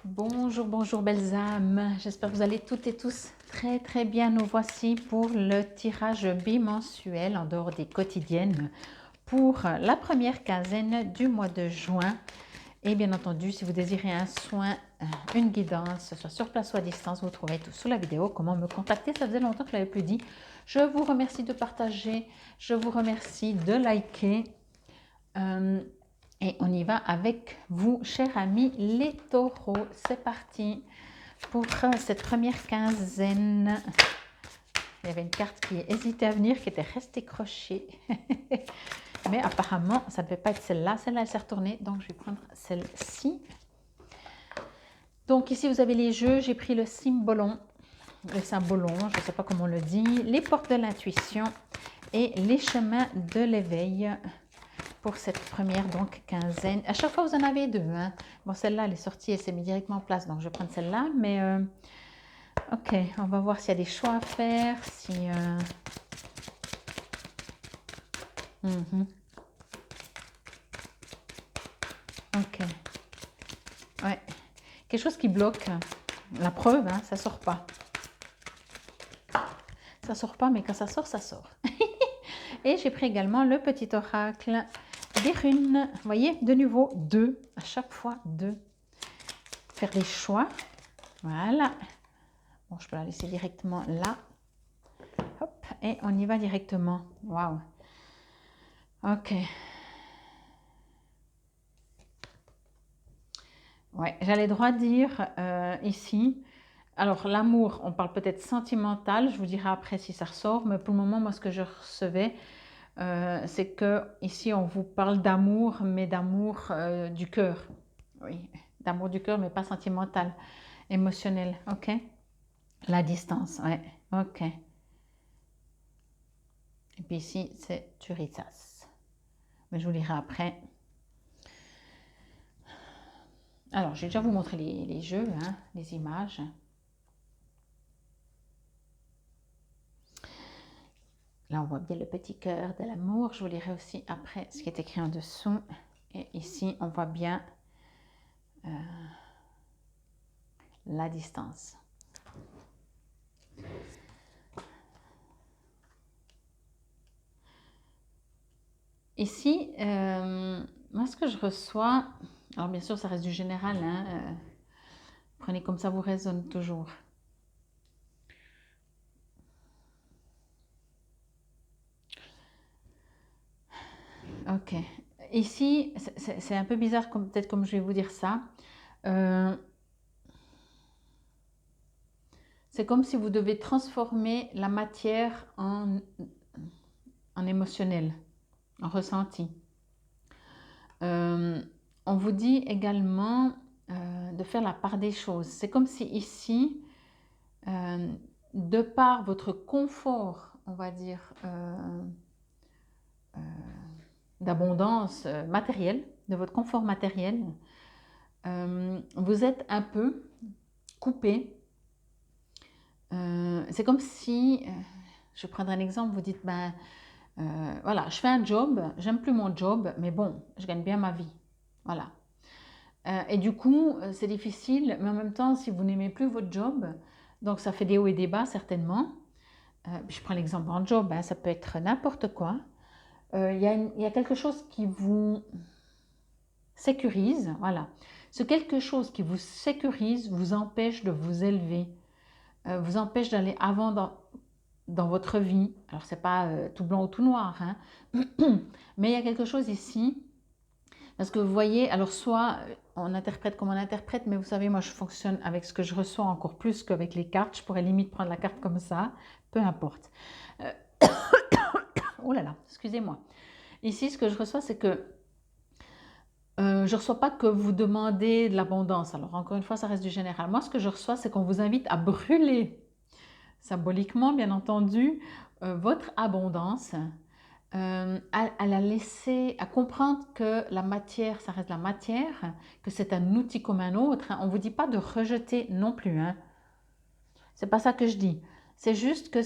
Bonjour, bonjour belles âmes, j'espère que vous allez toutes et tous très bien. Nous voici pour le tirage bimensuel en dehors des quotidiennes pour la première quinzaine du mois de juin. Et bien entendu, si vous désirez un soin, une guidance, soit sur place ou à distance, vous trouverez tout sous la vidéo, comment me contacter. Ça faisait longtemps que je ne l'avais plus dit. Je vous remercie de partager, je vous remercie de liker. Et on y va avec vous, chers amis les taureaux. C'est parti pour cette première quinzaine. Il y avait une carte qui hésitait à venir, qui était restée crochée. Mais apparemment, ça ne devait pas être celle-là. Celle-là, elle s'est retournée, donc je vais prendre celle-ci. Donc ici, vous avez les jeux. J'ai pris le symbolon, je ne sais pas comment on le dit, les portes de l'intuition et les chemins de l'éveil. Pour cette première donc quinzaine. À chaque fois, vous en avez deux. Hein. Bon, celle-là, elle est sortie, elle s'est mise directement en place, donc je vais prendre celle-là. Mais, ok, on va voir s'il y a des choix à faire. Si, Ok. Ouais. Quelque chose qui bloque. La preuve, hein, ça sort pas. Ça sort pas, mais quand ça sort, ça sort. Et j'ai pris également le petit oracle des runes. Vous voyez, de nouveau, deux. À chaque fois, deux. Faire des choix. Voilà. Bon, je peux la laisser directement là. Hop, et on y va directement. Waouh. Ok. Ouais, j'allais droit dire ici. Alors, l'amour, on parle peut-être sentimental. Je vous dirai après si ça ressort. Mais pour le moment, moi, ce que je recevais, c'est que ici, on vous parle d'amour, mais d'amour du cœur. Oui, d'amour du cœur, mais pas sentimental, émotionnel. Ok. La distance, ouais. Ok. Et puis ici, c'est Turisas. Mais je vous lirai après. Alors, j'ai déjà vous montré les jeux, hein, les images. Là, on voit bien le petit cœur de l'amour. Je vous lirai aussi après ce qui est écrit en dessous. Et ici, on voit bien la distance. Ici, moi, ce que je reçois, alors bien sûr, ça reste du général, hein, prenez comme ça vous résonne toujours. Ok. Ici, c'est un peu bizarre, peut-être comme je vais vous dire ça. C'est comme si vous devez transformer la matière en émotionnel, en ressenti. On vous dit également de faire la part des choses. C'est comme si ici, de par votre confort, on va dire, d'abondance matérielle, de votre confort matériel, vous êtes un peu coupé. C'est comme si, je prendrai un exemple, vous dites, ben, voilà, je fais un job, j'aime plus mon job, mais bon, je gagne bien ma vie. Voilà. Et du coup, c'est difficile, mais en même temps, si vous n'aimez plus votre job, donc ça fait des hauts et des bas certainement. Je prends l'exemple en job, hein, ça peut être n'importe quoi. Il y a quelque chose qui vous sécurise, voilà. Ce quelque chose qui vous sécurise vous empêche de vous élever, vous empêche d'aller avant dans votre vie. Alors, c'est pas tout blanc ou tout noir, hein. Mais il y a quelque chose ici, parce que vous voyez, alors soit on interprète comme on interprète, mais vous savez, moi je fonctionne avec ce que je reçois encore plus qu'avec les cartes. Je pourrais limite prendre la carte comme ça, peu importe. Oh là là, excusez-moi. Ici, ce que je reçois, c'est que je ne reçois pas que vous demandez de l'abondance. Alors, encore une fois, ça reste du général. Moi, ce que je reçois, c'est qu'on vous invite à brûler, symboliquement, bien entendu, votre abondance, à la laisser, à comprendre que la matière, ça reste la matière, que c'est un outil comme un autre. Hein. On ne vous dit pas de rejeter non plus. Hein. C'est pas ça que je dis. C'est juste que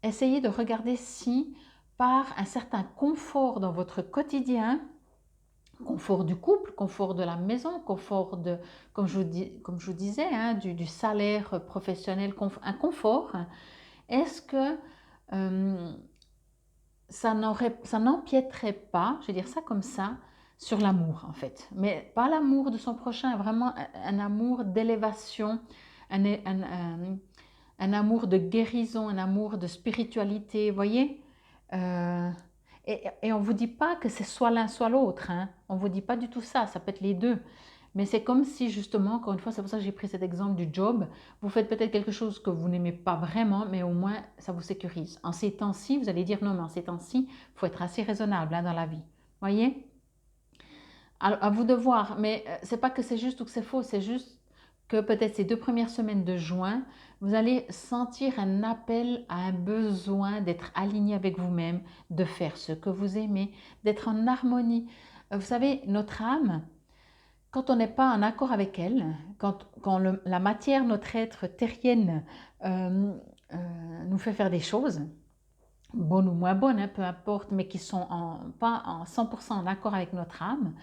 essayez de regarder si, par un certain confort dans votre quotidien, confort du couple, confort de la maison, confort de, comme je vous disais, hein, du salaire professionnel, un confort. Est-ce que euh, ça n'empiéterait pas, je vais dire ça comme ça, sur l'amour en fait. Mais pas l'amour de son prochain, vraiment un amour d'élévation, un, un- un- un amour de guérison, un amour de spiritualité, vous voyez. Euh, et on ne vous dit pas que c'est soit l'un soit l'autre, hein. On ne vous dit pas du tout ça, ça peut être les deux. Mais c'est comme si justement, encore une fois, c'est pour ça que j'ai pris cet exemple du job, vous faites peut-être quelque chose que vous n'aimez pas vraiment, mais au moins ça vous sécurise. En ces temps-ci, vous allez dire non, mais en ces temps-ci, il faut être assez raisonnable hein, dans la vie. Voyez. À vous de voir, mais c'est pas que c'est juste ou que c'est faux, c'est juste que peut-être ces 2 premières semaines de juin, vous allez sentir un appel à un besoin d'être aligné avec vous-même, de faire ce que vous aimez, d'être en harmonie. Vous savez, notre âme, quand on n'est pas en accord avec elle, quand la matière, notre être terrienne, euh, nous fait faire des choses, bonnes ou moins bonnes, hein, peu importe, mais qui sont pas en 100% en accord avec notre âme,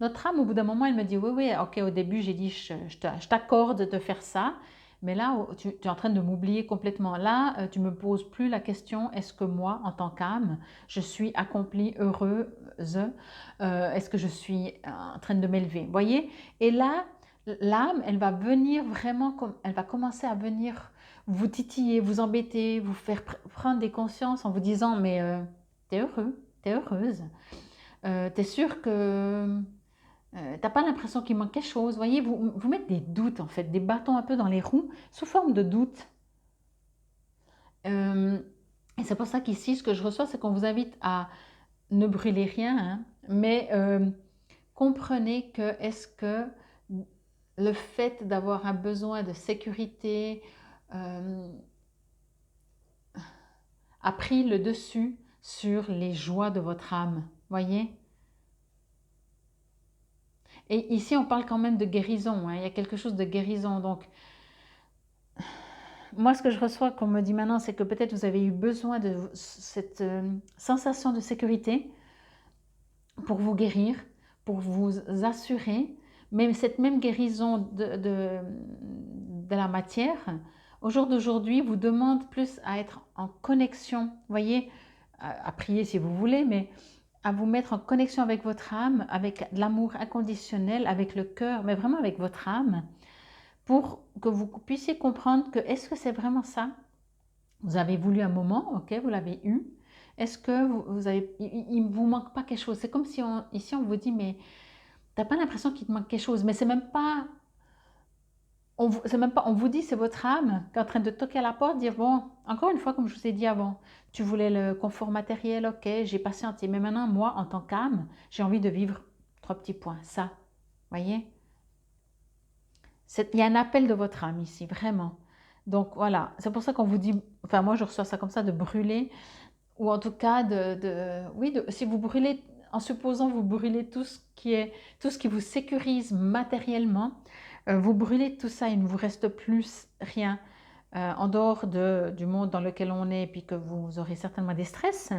au bout d'un moment, elle me dit, oui, oui, ok, au début, j'ai dit, je t'accorde de faire ça, mais là, tu es en train de m'oublier complètement. Là, tu me poses plus la question, est-ce que moi, en tant qu'âme, je suis accomplie, heureuse, est-ce que je suis en train de m'élever, vous voyez? Et là, l'âme, elle va venir vraiment, elle va commencer à venir vous titiller, vous embêter, vous faire prendre des consciences en vous disant mais t'es heureux, t'es heureuse, t'es sûr que t'as pas l'impression qu'il manque quelque chose, voyez, vous mettez des doutes en fait, des bâtons un peu dans les roues sous forme de doutes. Euh, et c'est pour ça qu'ici, ce que je reçois, c'est qu'on vous invite à ne brûler rien, hein, mais comprenez que est-ce que le fait d'avoir un besoin de sécurité, euh, a pris le dessus sur les joies de votre âme. Voyez. Et ici, on parle quand même de guérison. Hein. Il y a quelque chose de guérison. Donc, moi, ce que je reçois, qu'on me dit maintenant, c'est que peut-être vous avez eu besoin de cette sensation de sécurité pour vous guérir, pour vous assurer. Mais cette même guérison de la matière, au jour d'aujourd'hui, vous demande plus à être en connexion. Voyez, à prier si vous voulez, mais à vous mettre en connexion avec votre âme, avec l'amour inconditionnel, avec le cœur, mais vraiment avec votre âme, pour que vous puissiez comprendre que est-ce que c'est vraiment ça? Vous avez voulu un moment, ok, vous l'avez eu. Est-ce que il ne vous manque pas quelque chose? C'est comme si ici on vous dit, mais t'as pas l'impression qu'il te manque quelque chose, mais c'est même pas, c'est même pas, on vous dit, c'est votre âme qui est en train de toquer à la porte, dire, bon, encore une fois, comme je vous ai dit avant, tu voulais le confort matériel, ok, j'ai patienté, mais maintenant, moi, en tant qu'âme, j'ai envie de vivre 3 petits points, ça, voyez? Il y a un appel de votre âme ici, vraiment. Donc voilà, c'est pour ça qu'on vous dit, enfin moi je reçois ça comme ça, de brûler, ou en tout cas oui, si vous brûlez, en supposant vous brûlez tout ce qui vous sécurise matériellement, vous brûlez tout ça, il ne vous reste plus rien en dehors du monde dans lequel on est, et puis que vous aurez certainement des stress.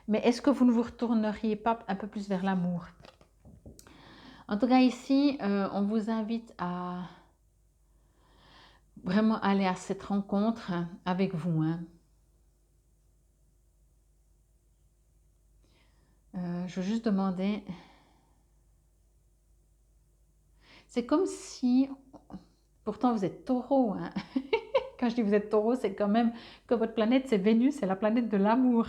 Mais est-ce que vous ne vous retourneriez pas un peu plus vers l'amour? En tout cas ici, on vous invite à vraiment aller à cette rencontre avec vous. Hein. Je veux juste demander, c'est comme si, pourtant vous êtes taureau, hein. Quand je dis vous êtes taureau, c'est quand même que votre planète, c'est Vénus, c'est la planète de l'amour.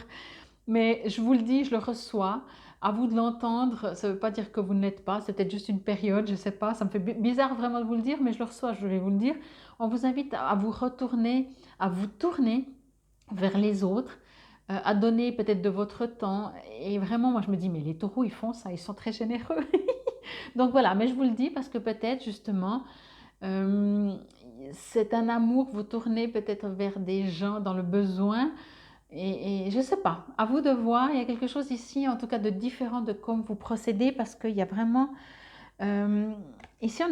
Mais je vous le dis, je le reçois. À vous de l'entendre, ça ne veut pas dire que vous ne l'êtes pas, c'est peut-être juste une période, je ne sais pas. Ça me fait bizarre vraiment de vous le dire, mais je le reçois, je vais vous le dire. On vous invite à vous retourner, à vous tourner vers les autres, à donner peut-être de votre temps. Et vraiment, moi je me dis, mais les taureaux, ils font ça, ils sont très généreux. Donc voilà, mais je vous le dis parce que peut-être justement, euh, c'est un amour, vous tournez peut-être vers des gens dans le besoin. Et je ne sais pas, à vous de voir, il y a quelque chose ici, en tout cas de différent de comme vous procédez, parce qu'il y a vraiment... euh, ici,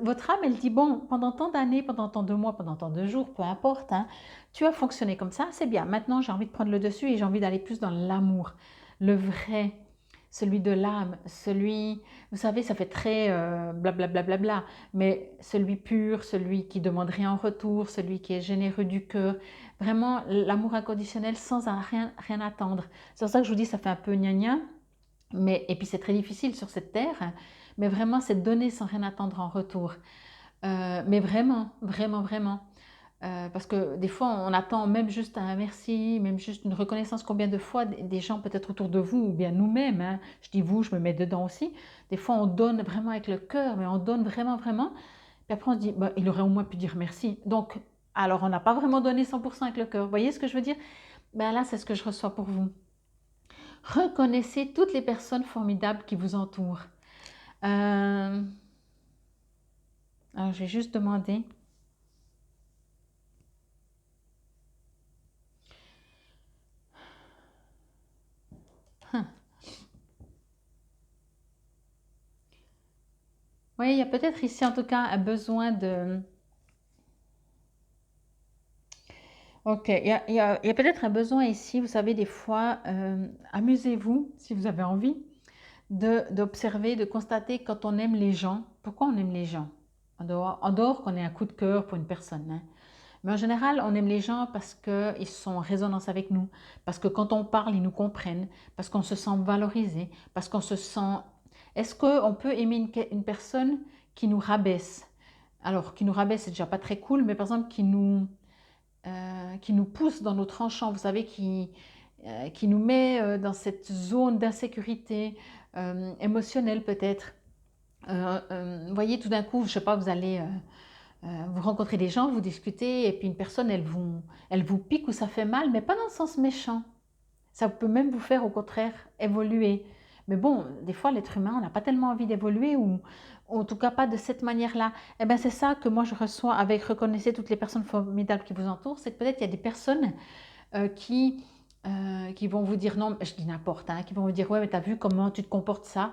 votre âme, elle dit, bon, pendant tant d'années, pendant tant de mois, pendant tant de jours, peu importe, hein, tu as fonctionné comme ça, c'est bien. Maintenant, j'ai envie de prendre le dessus et j'ai envie d'aller plus dans l'amour, le vrai. celui de l'âme, celui, vous savez, ça fait très blablabla, mais celui pur, celui qui demande rien en retour, celui qui est généreux du cœur, vraiment l'amour inconditionnel sans rien attendre. C'est pour ça que je vous dis, ça fait un peu gna gna, mais, et puis c'est très difficile sur cette terre, mais vraiment c'est donner sans rien attendre en retour. Mais vraiment, vraiment, vraiment. Parce que des fois, on attend même juste un merci, même juste une reconnaissance. Combien de fois des gens peut-être autour de vous, ou bien nous-mêmes, hein, je dis vous, je me mets dedans aussi, des fois on donne vraiment avec le cœur, mais on donne vraiment, vraiment. Puis après on se dit, bah, il aurait au moins pu dire merci. Donc, alors on n'a pas vraiment donné 100% avec le cœur. Vous voyez ce que je veux dire? Ben là, c'est ce que je reçois pour vous. Reconnaissez toutes les personnes formidables qui vous entourent. Alors, je vais juste demander. Hum. Oui, il y a peut-être ici en tout cas un besoin de... Ok, il y a peut-être un besoin ici, vous savez, des fois, amusez-vous, si vous avez envie, d'observer, de constater quand on aime les gens. Pourquoi on aime les gens? En dehors qu'on ait un coup de cœur pour une personne, hein. Mais en général, on aime les gens parce qu'ils sont en résonance avec nous, parce que quand on parle, ils nous comprennent, parce qu'on se sent valorisé, parce qu'on se sent... Est-ce qu'on peut aimer une personne qui nous rabaisse? Alors, qui nous rabaisse, c'est déjà pas très cool, mais par exemple, qui nous pousse dans nos tranchants, vous savez, qui nous met dans cette zone d'insécurité émotionnelle peut-être. Vous voyez, tout d'un coup, je ne sais pas, vous allez vous rencontrer des gens, vous discutez, et puis une personne, elle vous pique ou ça fait mal, mais pas dans le sens méchant. Ça peut même vous faire au contraire évoluer. Mais bon, des fois, l'être humain, on n'a pas tellement envie d'évoluer ou en tout cas pas de cette manière-là. Eh bien, c'est ça que moi je reçois avec reconnaissez toutes les personnes formidables qui vous entourent. C'est que peut-être il y a des personnes qui vont vous dire non, je dis n'importe, hein, qui vont vous dire ouais, mais t'as vu comment tu te comportes ça.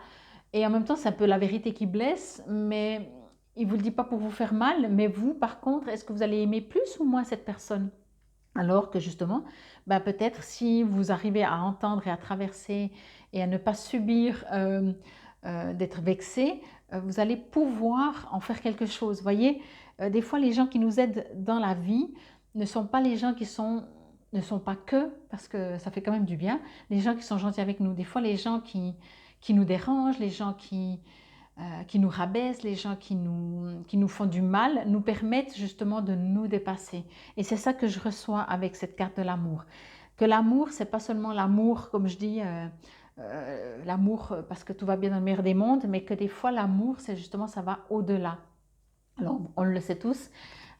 Et en même temps, c'est un peu la vérité qui blesse, mais il ne vous le dit pas pour vous faire mal. Mais vous, par contre, est-ce que vous allez aimer plus ou moins cette personne? Alors que justement, ben peut-être si vous arrivez à entendre et à traverser et à ne pas subir d'être vexé, vous allez pouvoir en faire quelque chose. Vous voyez, des fois les gens qui nous aident dans la vie ne sont pas les gens ne sont pas que, parce que ça fait quand même du bien, les gens qui sont gentils avec nous. Des fois les gens qui nous dérangent, les gens qui nous rabaissent, les gens qui nous font du mal, nous permettent justement de nous dépasser. Et c'est ça que je reçois avec cette carte de l'amour. Que l'amour, c'est pas seulement l'amour, comme je dis, l'amour parce que tout va bien dans le meilleur des mondes, mais que des fois l'amour, c'est justement, ça va au-delà. Alors, on le sait tous,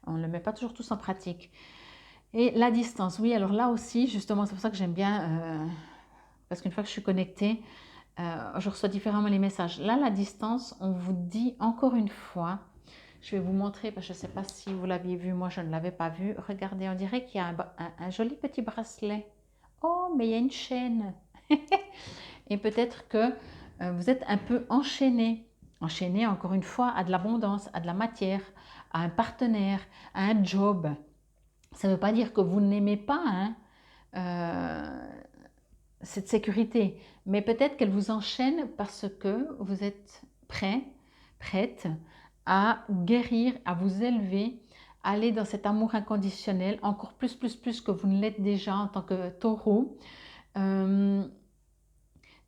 on ne le met pas toujours tous en pratique. Et la distance, oui, alors là aussi, justement, c'est pour ça que j'aime bien, parce qu'une fois que je suis connectée, je reçois différemment les messages. Là, la distance, on vous dit encore une fois, je vais vous montrer, parce que je ne sais pas si vous l'aviez vu, moi je ne l'avais pas vu. Regardez, on dirait qu'il y a un joli petit bracelet. Oh, mais il y a une chaîne. Et peut-être que vous êtes un peu enchaîné. Enchaîné, encore une fois, à de l'abondance, à de la matière, à un partenaire, à un job. Ça ne veut pas dire que vous n'aimez pas, hein, cette sécurité, mais peut-être qu'elle vous enchaîne parce que vous êtes prêt, prête à guérir, à vous élever, à aller dans cet amour inconditionnel, encore plus que vous ne l'êtes déjà en tant que taureau.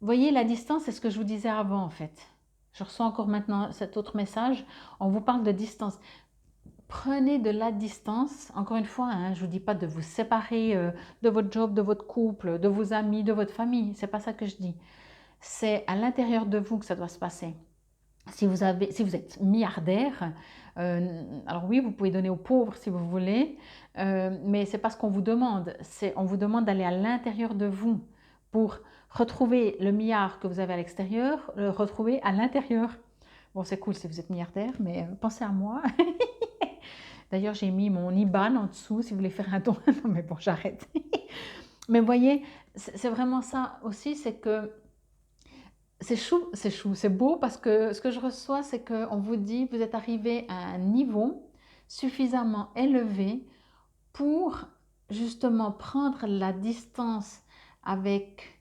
Voyez, la distance, c'est ce que je vous disais avant en fait. Je reçois encore maintenant cet autre message, on vous parle de distance. Prenez de la distance, encore une fois, hein, je ne vous dis pas de vous séparer de votre job, de votre couple, de vos amis, de votre famille, c'est pas ça que je dis. C'est à l'intérieur de vous que ça doit se passer. Si vous êtes milliardaire, alors oui, vous pouvez donner aux pauvres si vous voulez, mais c'est pas ce qu'on vous demande. On vous demande d'aller à l'intérieur de vous pour retrouver le milliard que vous avez à l'extérieur, le retrouver à l'intérieur. Bon, c'est cool si vous êtes milliardaire, mais pensez à moi. D'ailleurs, j'ai mis mon IBAN en dessous si vous voulez faire un don. Non, mais bon, j'arrête. Mais vous voyez, c'est vraiment ça aussi, c'est que c'est chou, c'est beau parce que ce que je reçois, c'est qu'on vous dit, vous êtes arrivé à un niveau suffisamment élevé pour justement prendre la distance avec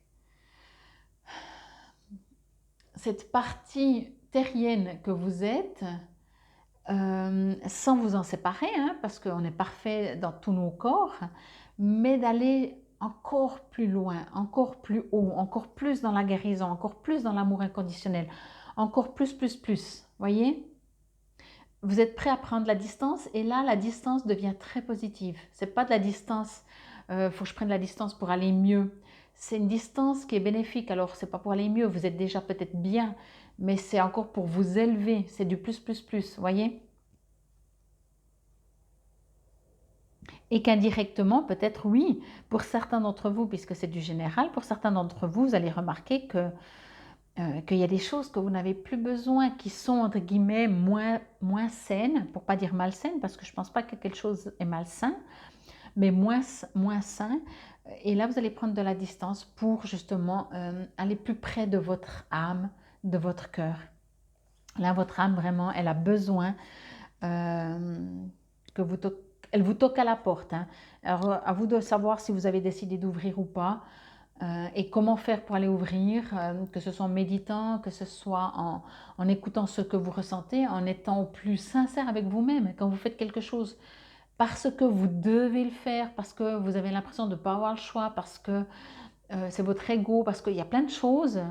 cette partie terrienne que vous êtes, sans vous en séparer, hein, parce qu'on est parfait dans tous nos corps, mais d'aller encore plus loin, encore plus haut, encore plus dans la guérison, encore plus dans l'amour inconditionnel, encore plus, voyez? Vous êtes prêt à prendre la distance et là, la distance devient très positive. C'est pas de la distance, faut que je prenne la distance pour aller mieux. C'est une distance qui est bénéfique. Alors, c'est pas pour aller mieux, vous êtes déjà peut-être bien, mais c'est encore pour vous élever. C'est du plus, voyez? Et qu'indirectement, peut-être oui, pour certains d'entre vous, puisque c'est du général, pour certains d'entre vous, vous allez remarquer que qu'il y a des choses que vous n'avez plus besoin, qui sont entre guillemets moins saines, pour pas dire malsaines, parce que je ne pense pas que quelque chose est malsain, mais moins sain. Et là, vous allez prendre de la distance pour justement aller plus près de votre âme, de votre cœur. Là, votre âme, vraiment, elle a besoin que vous elle vous toque à la porte. Hein. Alors, à vous de savoir si vous avez décidé d'ouvrir ou pas. Et comment faire pour aller ouvrir, que ce soit en méditant, que ce soit en écoutant ce que vous ressentez, en étant au plus sincère avec vous-même. Quand vous faites quelque chose parce que vous devez le faire, parce que vous avez l'impression de ne pas avoir le choix, parce que c'est votre ego, parce qu'il y a plein de choses,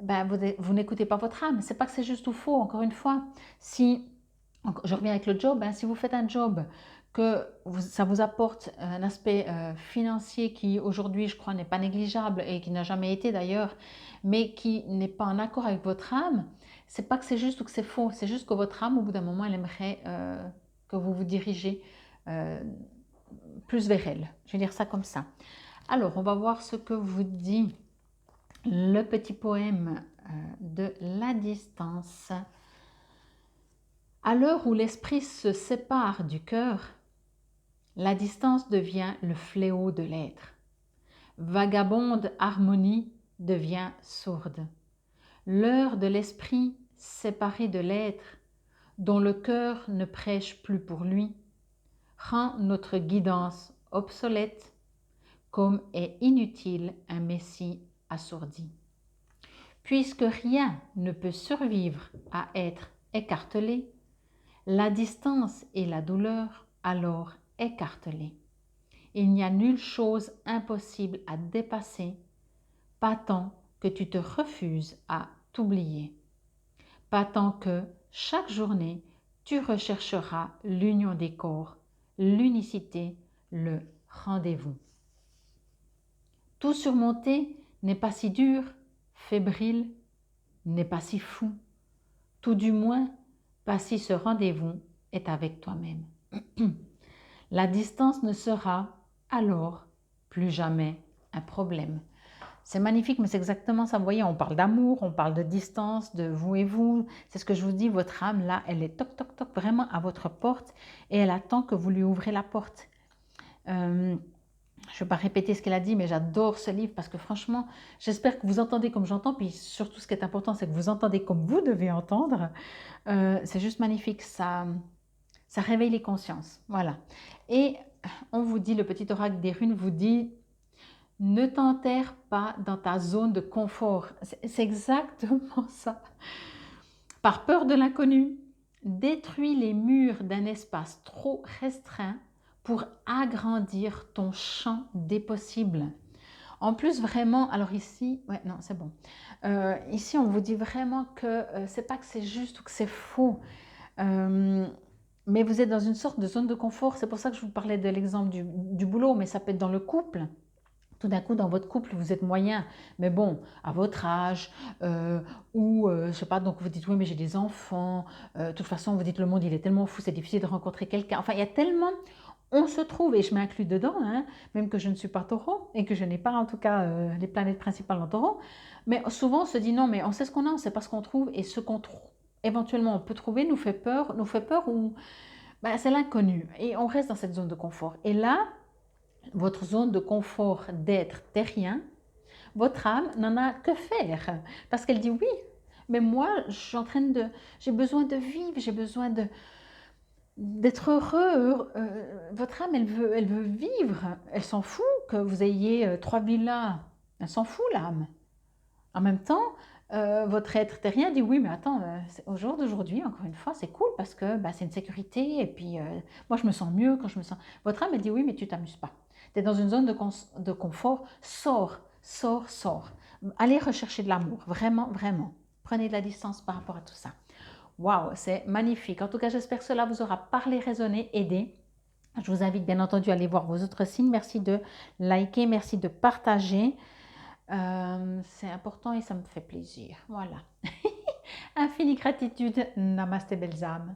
ben vous n'écoutez pas votre âme. C'est pas que c'est juste ou faux, encore une fois. Si, je reviens avec le job, hein, si vous faites un job que ça vous apporte un aspect financier qui aujourd'hui, je crois, n'est pas négligeable et qui n'a jamais été d'ailleurs, mais qui n'est pas en accord avec votre âme, c'est pas que c'est juste ou que c'est faux, c'est juste que votre âme, au bout d'un moment, elle aimerait que vous vous dirigez euh, plus vers elle. Je vais dire ça comme ça. Alors, on va voir ce que vous dit le petit poème de la distance. À l'heure où l'esprit se sépare du cœur, la distance devient le fléau de l'être. Vagabonde harmonie devient sourde. L'heure de l'esprit séparé de l'être, dont le cœur ne prêche plus pour lui, rend notre guidance obsolète, comme est inutile un messie assourdi. Puisque rien ne peut survivre à être écartelé, la distance et la douleur alors écartelées. Il n'y a nulle chose impossible à dépasser, pas tant que tu te refuses à t'oublier, pas tant que, chaque journée, tu rechercheras l'union des corps, l'unicité, le rendez-vous. Tout surmonter n'est pas si dur, fébrile, n'est pas si fou, tout du moins pas si ce rendez-vous est avec toi-même. La distance ne sera alors plus jamais un problème. C'est magnifique, mais c'est exactement ça. Vous voyez, on parle d'amour, on parle de distance, de vous et vous. C'est ce que je vous dis, votre âme, là, elle est toc, toc, toc, vraiment à votre porte et elle attend que vous lui ouvrez la porte. Je ne vais pas répéter ce qu'elle a dit, mais j'adore ce livre parce que franchement, j'espère que vous entendez comme j'entends. Puis surtout, ce qui est important, c'est que vous entendez comme vous devez entendre. C'est juste magnifique, ça réveille les consciences. Voilà. Et on vous dit, le petit oracle des runes vous dit, ne t'enterre pas dans ta zone de confort. C'est exactement ça. Par peur de l'inconnu, détruis les murs d'un espace trop restreint pour agrandir ton champ des possibles. En plus, vraiment, alors ici, ouais, non, c'est bon. Ici, on vous dit vraiment que c'est pas que c'est juste ou que c'est faux. Mais vous êtes dans une sorte de zone de confort. C'est pour ça que je vous parlais de l'exemple du boulot, mais ça peut être dans le couple. Tout d'un coup, dans votre couple, vous êtes moyen, mais bon, à votre âge, je sais pas, donc vous dites, oui, mais j'ai des enfants, de toute façon, vous dites, le monde, il est tellement fou, c'est difficile de rencontrer quelqu'un. Enfin, il y a tellement, on se trouve, et je m'inclus dedans, hein, même que je ne suis pas taureau, et que je n'ai pas, en tout cas, les planètes principales en taureau, mais souvent, on se dit, non, mais on sait ce qu'on a, on sait pas ce qu'on trouve, et ce qu'on trouve, éventuellement, on peut trouver, nous fait peur ou, ben, c'est l'inconnu, et on reste dans cette zone de confort. Et là, votre zone de confort d'être terrien, votre âme n'en a que faire. Parce qu'elle dit oui, mais moi, j'ai besoin de vivre, j'ai besoin d'être heureux. Votre âme, elle veut vivre. Elle s'en fout que vous ayez 3 villas. Elle s'en fout, l'âme. En même temps, Votre être terrien dit: «Oui, mais attends, au jour d'aujourd'hui, encore une fois, c'est cool parce que, bah, c'est une sécurité et puis, moi, je me sens mieux quand je me sens». Votre âme, elle dit: «Oui, mais tu t'amuses pas. Tu es dans une zone de confort. Sors, sors, sors. Allez rechercher de l'amour, vraiment, vraiment. Prenez de la distance par rapport à tout ça». Waouh, c'est magnifique. En tout cas, j'espère que cela vous aura parlé, résonné, aidé. Je vous invite bien entendu à aller voir vos autres signes. Merci de liker, merci de partager. C'est important et ça me fait plaisir. Voilà. Infinie gratitude. Namasté, belles âmes.